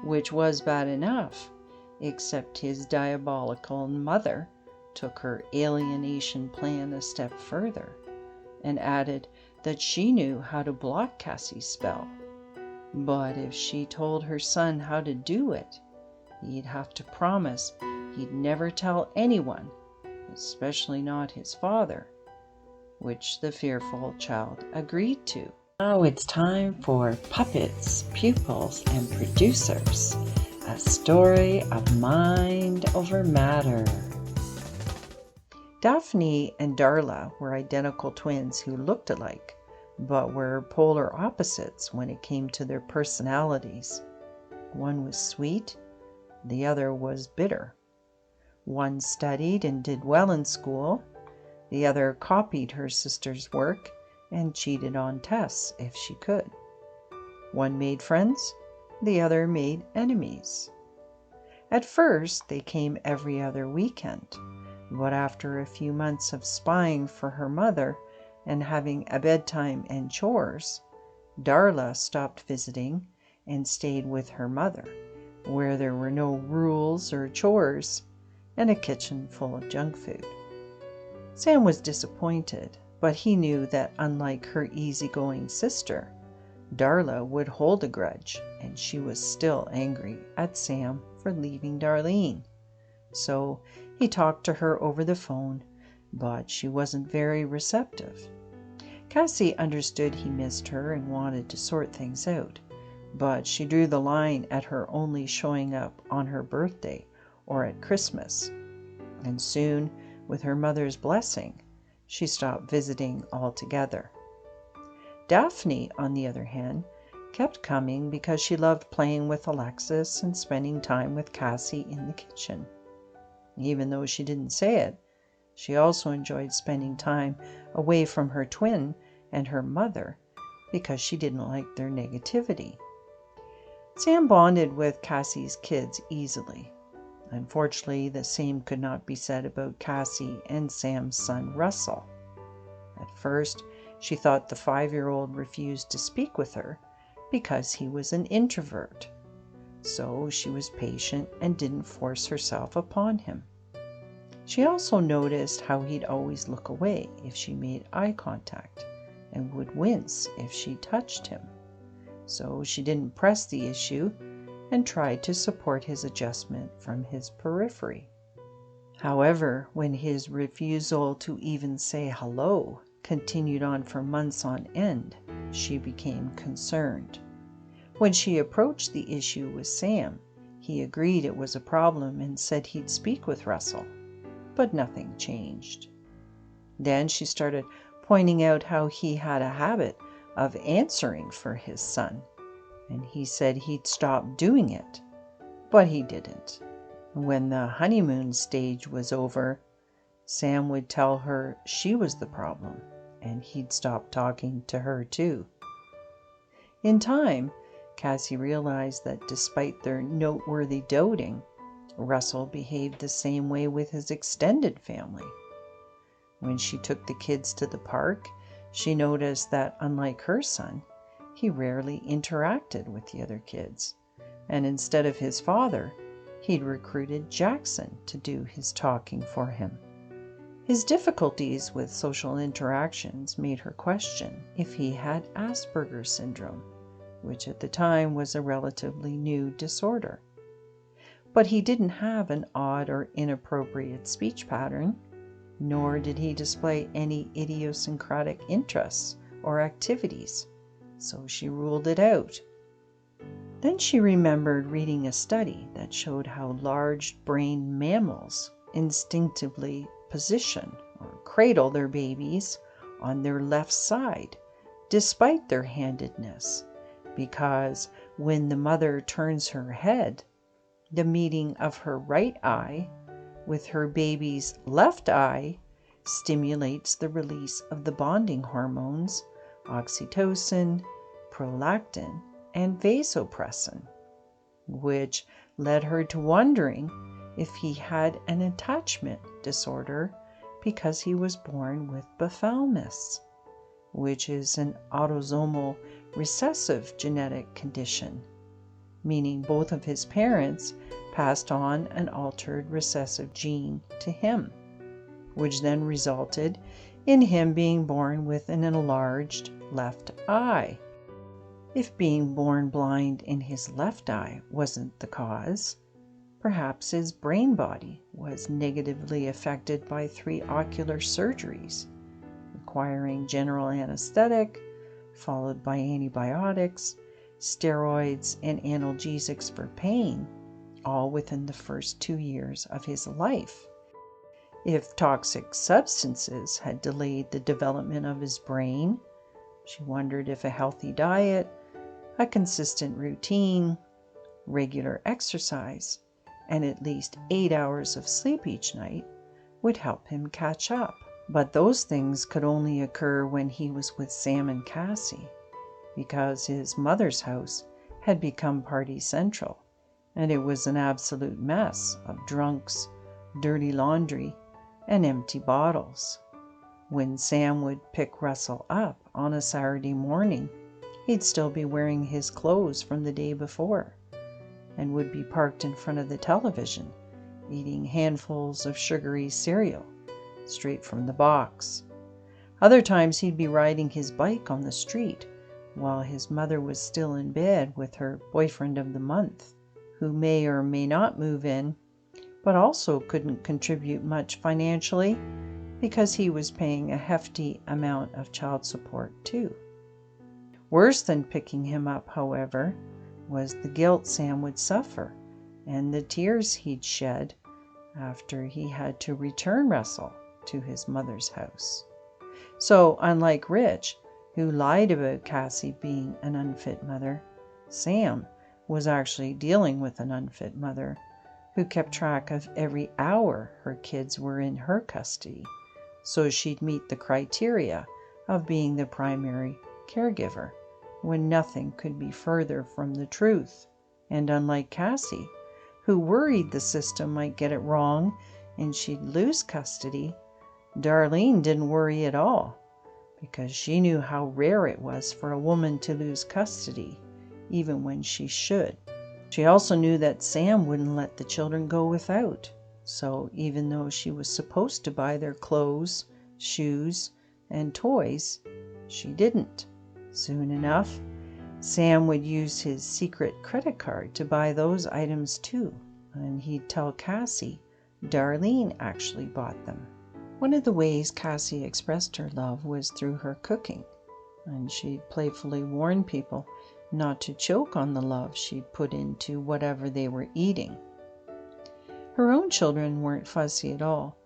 which was bad enough, except his diabolical mother took her alienation plan a step further and added that she knew how to block Cassie's spell. But if she told her son how to do it, he'd have to promise he'd never tell anyone, especially not his father, which the fearful child agreed to. Now it's time for Puppets, Pupils, and Producers, a story of mind over matter. Daphne and Darla were identical twins who looked alike, but were polar opposites when it came to their personalities. One was sweet, the other was bitter. One studied and did well in school, the other copied her sister's work and cheated on tests if she could. One made friends, the other made enemies. At first, they came every other weekend, but after a few months of spying for her mother and having a bedtime and chores, Darla stopped visiting and stayed with her mother, where there were no rules or chores and a kitchen full of junk food. Sam was disappointed, but he knew that unlike her easygoing sister, Darla would hold a grudge, and she was still angry at Sam for leaving Darlene. So he talked to her over the phone, but she wasn't very receptive. Cassie understood he missed her and wanted to sort things out, but she drew the line at her only showing up on her birthday or at Christmas, and soon, with her mother's blessing, she stopped visiting altogether. Daphne, on the other hand, kept coming because she loved playing with Alexis and spending time with Cassie in the kitchen. Even though she didn't say it, she also enjoyed spending time away from her twin and her mother because she didn't like their negativity. Sam bonded with Cassie's kids easily. Unfortunately, the same could not be said about Cassie and Sam's son Russell. At first, she thought the 5-year-old refused to speak with her because he was an introvert. So she was patient and didn't force herself upon him. She also noticed how he'd always look away if she made eye contact and would wince if she touched him. So she didn't press the issue and tried to support his adjustment from his periphery. However, when his refusal to even say hello continued on for months on end, she became concerned. When she approached the issue with Sam, he agreed it was a problem and said he'd speak with Russell, but nothing changed. Then she started pointing out how he had a habit of answering for his son, and he said he'd stop doing it, but he didn't. When the honeymoon stage was over, Sam would tell her she was the problem, and he'd stop talking to her too. In time, Cassie realized that despite their noteworthy doting, Russell behaved the same way with his extended family. When she took the kids to the park, she noticed that, unlike her son, he rarely interacted with the other kids, and instead of his father, he'd recruited Jackson to do his talking for him. His difficulties with social interactions made her question if he had Asperger's syndrome, which at the time was a relatively new disorder. But he didn't have an odd or inappropriate speech pattern, nor did he display any idiosyncratic interests or activities, so she ruled it out. Then she remembered reading a study that showed how large-brained mammals instinctively position or cradle their babies on their left side, despite their handedness, because when the mother turns her head, the meeting of her right eye with her baby's left eye stimulates the release of the bonding hormones oxytocin, prolactin, and vasopressin, which led her to wondering if he had an attachment disorder because he was born with befoulness, which is an autosomal recessive genetic condition, meaning both of his parents passed on an altered recessive gene to him, which then resulted in him being born with an enlarged left eye. If being born blind in his left eye wasn't the cause, perhaps his brain body was negatively affected by 3 ocular surgeries, requiring general anesthetic, followed by antibiotics, steroids, and analgesics for pain, all within the first 2 years of his life. If toxic substances had delayed the development of his brain, she wondered if a healthy diet, a consistent routine, regular exercise, and at least 8 hours of sleep each night would help him catch up. But those things could only occur when he was with Sam and Cassie, because his mother's house had become party central, and it was an absolute mess of drunks, dirty laundry, and empty bottles. When Sam would pick Russell up on a Saturday morning, he'd still be wearing his clothes from the day before, and would be parked in front of the television, eating handfuls of sugary cereal straight from the box. Other times he'd be riding his bike on the street while his mother was still in bed with her boyfriend of the month, who may or may not move in, but also couldn't contribute much financially because he was paying a hefty amount of child support too. Worse than picking him up, however, was the guilt Sam would suffer and the tears he'd shed after he had to return Russell to his mother's house. So, unlike Rich, who lied about Cassie being an unfit mother, Sam was actually dealing with an unfit mother who kept track of every hour her kids were in her custody, so she'd meet the criteria of being the primary caregiver, when nothing could be further from the truth. And unlike Cassie, who worried the system might get it wrong and she'd lose custody, Darlene didn't worry at all, because she knew how rare it was for a woman to lose custody, even when she should. She also knew that Sam wouldn't let the children go without, so even though she was supposed to buy their clothes, shoes, and toys, she didn't. Soon enough, Sam would use his secret credit card to buy those items too, and he'd tell Cassie Darlene actually bought them. One of the ways Cassie expressed her love was through her cooking, and she'd playfully warn people not to choke on the love she'd put into whatever they were eating. Her own children weren't fussy at all,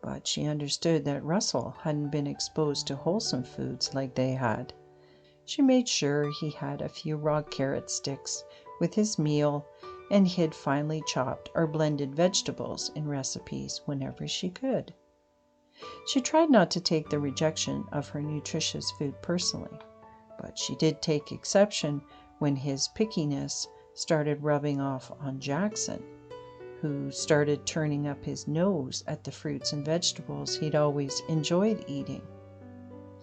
but she understood that Russell hadn't been exposed to wholesome foods like they had. She made sure he had a few raw carrot sticks with his meal and hid finely chopped or blended vegetables in recipes whenever she could. She tried not to take the rejection of her nutritious food personally, but she did take exception when his pickiness started rubbing off on Jackson, who started turning up his nose at the fruits and vegetables he'd always enjoyed eating.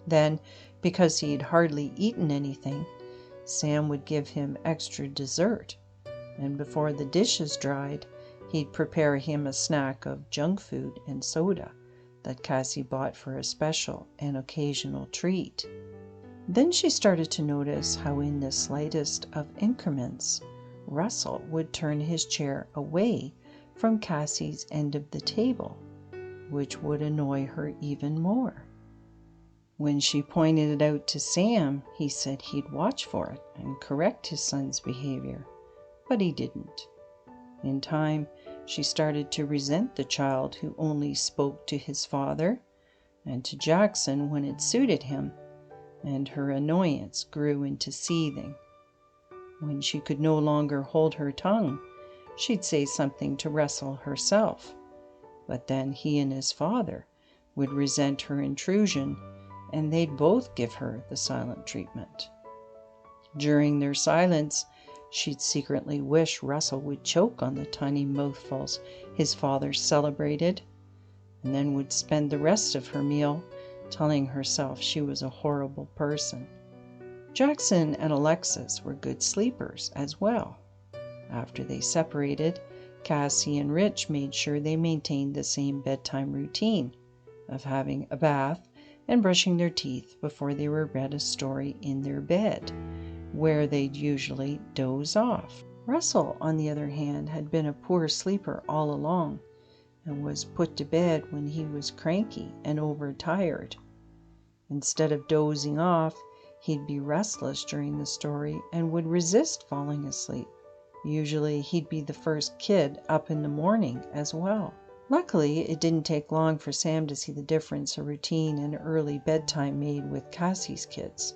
Then, because he'd hardly eaten anything, Sam would give him extra dessert, and before the dishes dried, he'd prepare him a snack of junk food and soda that Cassie bought for a special and occasional treat. Then she started to notice how in the slightest of increments, Russell would turn his chair away from Cassie's end of the table, which would annoy her even more. When she pointed it out to Sam, he said he'd watch for it and correct his son's behavior, but he didn't. In time, she started to resent the child who only spoke to his father and to Jackson when it suited him, and her annoyance grew into seething. When she could no longer hold her tongue, she'd say something to Russell herself, but then he and his father would resent her intrusion, and they'd both give her the silent treatment. During their silence, she'd secretly wish Russell would choke on the tiny mouthfuls his father celebrated, and then would spend the rest of her meal telling herself she was a horrible person. Jackson and Alexis were good sleepers as well, After they separated, Cassie and Rich made sure they maintained the same bedtime routine of having a bath and brushing their teeth before they were read a story in their bed, where they'd usually doze off. Russell, on the other hand, had been a poor sleeper all along and was put to bed when he was cranky and overtired. Instead of dozing off, he'd be restless during the story and would resist falling asleep. Usually, he'd be the first kid up in the morning as well. Luckily, it didn't take long for Sam to see the difference a routine and early bedtime made with Cassie's kids.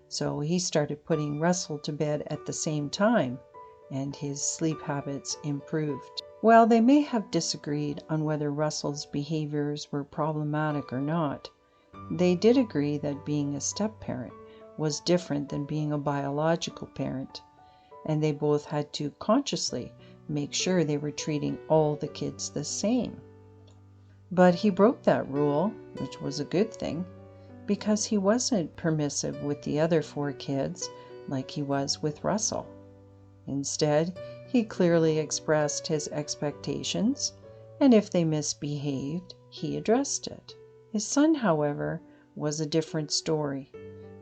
So he started putting Russell to bed at the same time, and his sleep habits improved. While they may have disagreed on whether Russell's behaviors were problematic or not, they did agree that being a step-parent was different than being a biological parent, and they both had to consciously make sure they were treating all the kids the same. But he broke that rule, which was a good thing, because he wasn't permissive with the other 4 kids like he was with Russell. Instead, he clearly expressed his expectations, and if they misbehaved, he addressed it. His son, however, was a different story.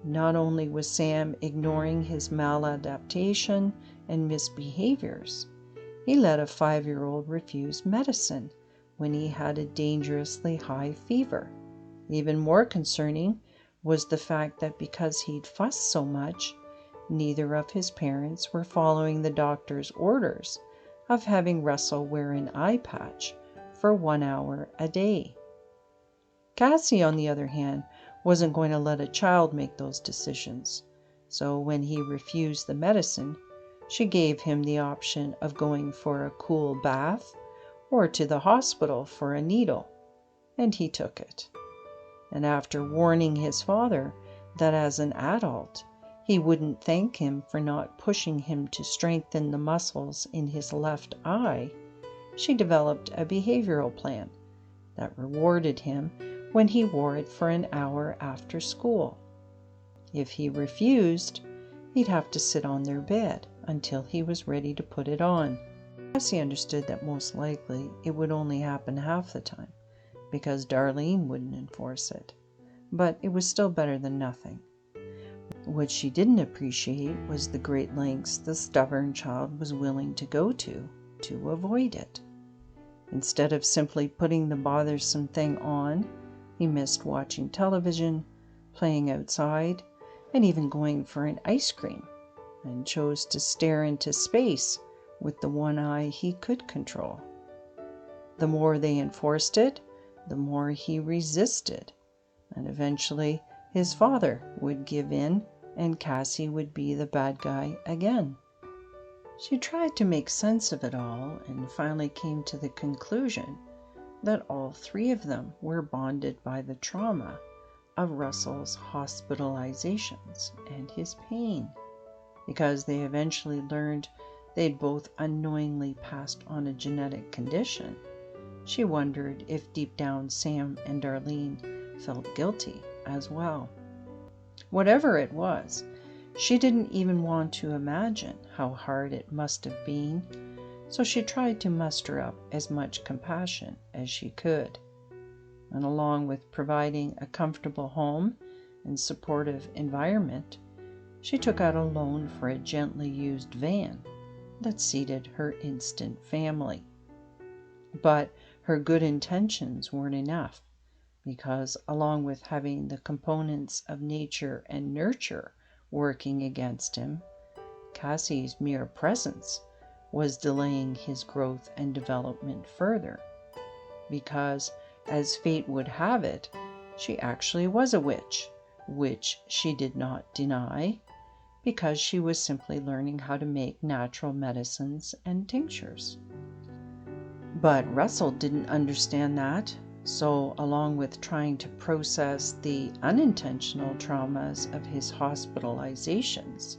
Not only was Sam ignoring his maladaptation and misbehaviors, he let a 5-year-old refuse medicine when he had a dangerously high fever. Even more concerning was the fact that because he'd fussed so much, neither of his parents were following the doctor's orders of having Russell wear an eye patch for 1 hour a day. Cassie, on the other hand, wasn't going to let a child make those decisions, so when he refused the medicine, she gave him the option of going for a cool bath or to the hospital for a needle, and he took it. And after warning his father that as an adult, he wouldn't thank him for not pushing him to strengthen the muscles in his left eye, she developed a behavioral plan that rewarded him when he wore it for an hour after school. If he refused, he'd have to sit on their bed until he was ready to put it on. Cassie understood that most likely it would only happen half the time, because Darlene wouldn't enforce it, but it was still better than nothing. What she didn't appreciate was the great lengths the stubborn child was willing to go to avoid it. Instead of simply putting the bothersome thing on, he missed watching television, playing outside, and even going for an ice cream, and chose to stare into space with the one eye he could control. The more they enforced it, the more he resisted, and eventually his father would give in and Cassie would be the bad guy again. She tried to make sense of it all and finally came to the conclusion that all 3 of them were bonded by the trauma of Russell's hospitalizations and his pain. Because they eventually learned they'd both unknowingly passed on a genetic condition, she wondered if deep down Sam and Darlene felt guilty as well. Whatever it was, she didn't even want to imagine how hard it must have been, so she tried to muster up as much compassion as she could. And along with providing a comfortable home and supportive environment, she took out a loan for a gently used van that seated her instant family. But her good intentions weren't enough, because along with having the components of nature and nurture working against him, Cassie's mere presence was delaying his growth and development further. Because, as fate would have it, she actually was a witch, which she did not deny, because she was simply learning how to make natural medicines and tinctures. But Russell didn't understand that, so along with trying to process the unintentional traumas of his hospitalizations,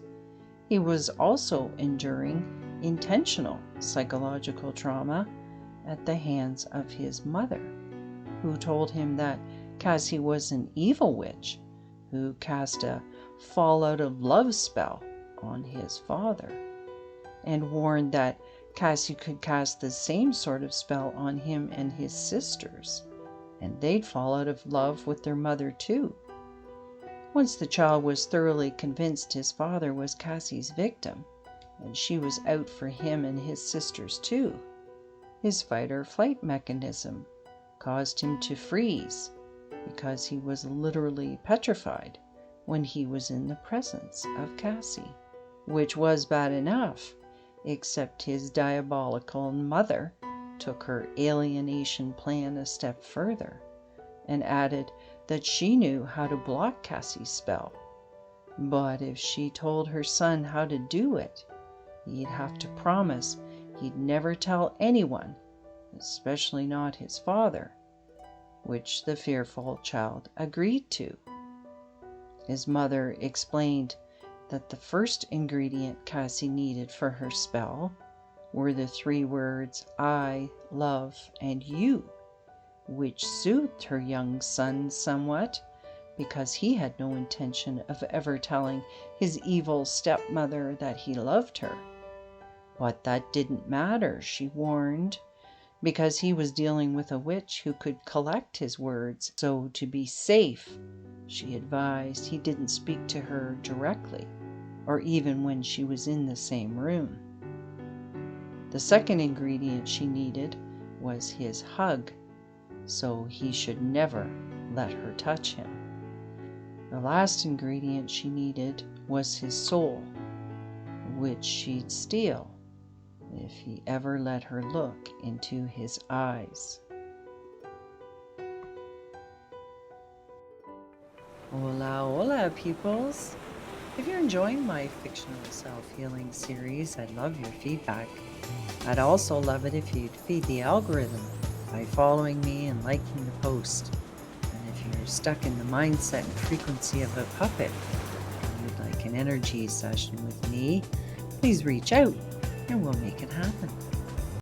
he was also enduring intentional psychological trauma at the hands of his mother, who told him that Cassie was an evil witch who cast a fall out of love spell on his father. and warned that Cassie could cast the same sort of spell on him and his sisters, and they'd fall out of love with their mother too. Once the child was thoroughly convinced his father was Cassie's victim, and she was out for him and his sisters too, his fight-or-flight mechanism caused him to freeze, because he was literally petrified when he was in the presence of Cassie, which was bad enough, except his diabolical mother took her alienation plan a step further and added that she knew how to block Cassie's spell, but if she told her son how to do it, he'd have to promise he'd never tell anyone, especially not his father, which the fearful child agreed to. His mother explained that the first ingredient Cassie needed for her spell were the 3 words "I," "love," and "you," which soothed her young son somewhat, because he had no intention of ever telling his evil stepmother that he loved her. But that didn't matter, she warned, because he was dealing with a witch who could collect his words. So to be safe, she advised he didn't speak to her directly, or even when she was in the same room. The second ingredient she needed was his hug, so he should never let her touch him. The last ingredient she needed was his soul, which she'd steal if he ever let her look into his eyes. Hola, hola, peoples! If you're enjoying my fictional self-healing series, I'd love your feedback. I'd also love it if you'd feed the algorithm by following me and liking the post. And if you're stuck in the mindset and frequency of a puppet, and you'd like an energy session with me, please reach out and we'll make it happen.